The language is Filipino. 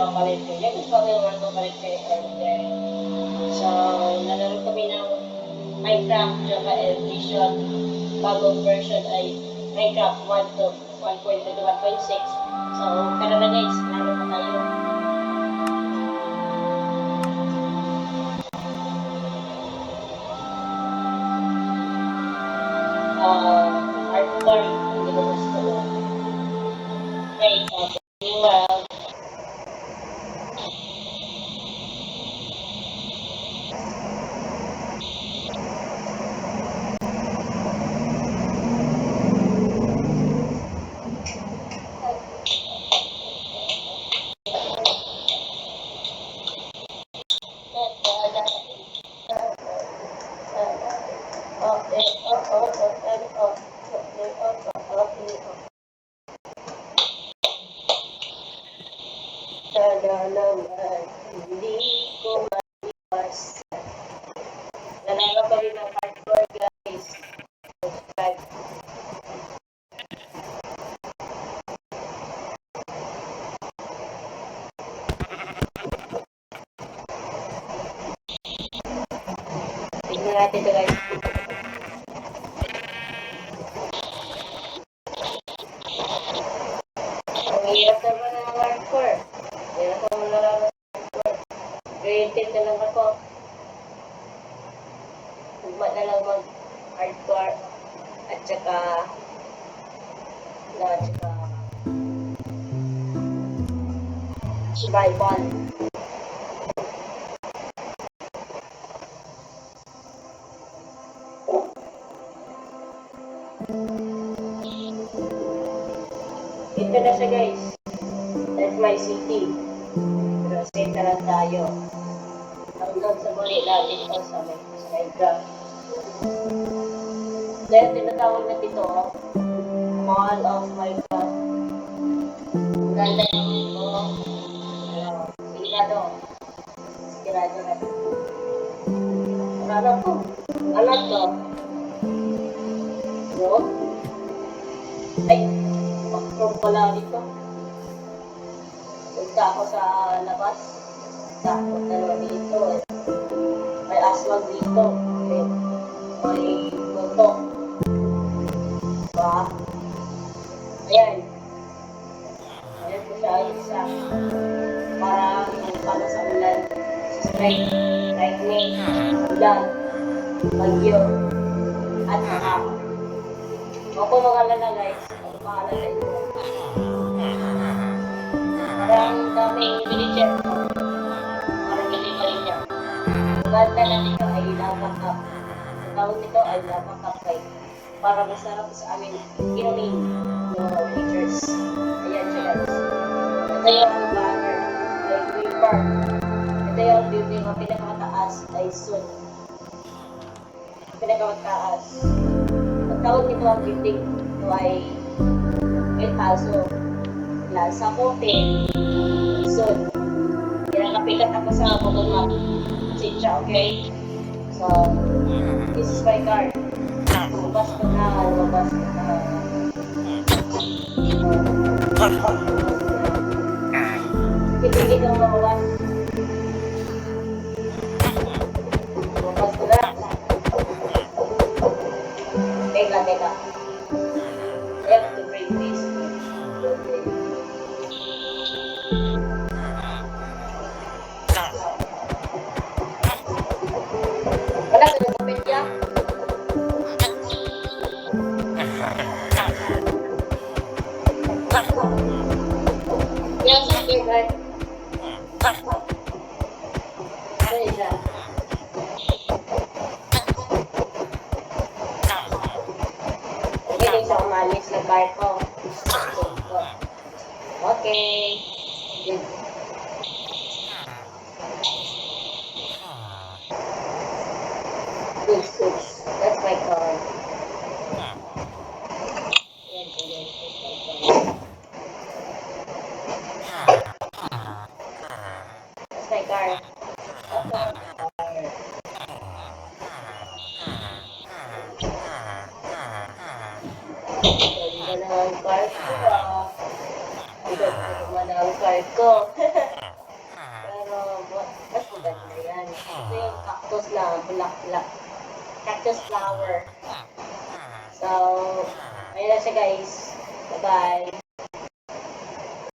Marco Calente. Yan gusto kami ng Marco Calente. And then, so, nalaro kami ng Minecraft Java Edition. Bagong version ay Minecraft 1 to 1.2 to 1.6. So, tara na guys, laro na tayo. Hardcore, hindi ko gusto mo. Okay, well, hindi ko maiwas. Nanalo pa rin ng hardcore guys. Subscribe. Tignan natin ito guys. Ang hirap naman ng hardcore. Hirap naman ng hardcore. Creative na lang ako. Tugma na lang mag-hardcore. At saka survival. Ito na siya guys. That's my city. Pero safe na lang tayo. Hanggang sa muli natin ito sa Minecraft. Dahil tinatawag na dito, Mall of Minecraft. Ganda yung ito. Sigurado. Sigurado na. Marami po. Ano to? No? Ay, backroom pala dito. Punta ako sa labas. Takot dalawa dito eh. May aswang dito. May buto. Diba? Ayan. Ayan po siya isa. Para paano sa ulan. Strike. Lightning. Ulan. Bagyo. At mahap. Ako mga lala guys. Ang pangalan na ito. Parang daming villager. Parang galing pa rin niya. Ang ganda na nito ay lava cup. Ang tawag nito ay lava cup guys. Para masarap sa amin inumin ng villagers. Ayan siya guys. Ito yung banner ay Green Park. Ito yung building ang pinakamataas ay Sun. Pinakamataas. Ang tawag nito ang building ito ay Tazo. Sa Kote, Sun. Pinakapikat ako sa Google Map. Sitya, okay? So, this is my car. Lumabas ko na. Pipigit ang lumabas. Lumabas ko na. Teka. I have to break this. Wala ka ng kapit niya? Yan sa kibay. Ano isa? Hindi siya umalis ng barko. Okay. Good. That's my car. That's my car. Ganda ng car ko. Ganda ng car ko. mas maganda yan. Ito yung cactus lang, black. Cactus flower. So, ayun na siya guys. Bye-bye.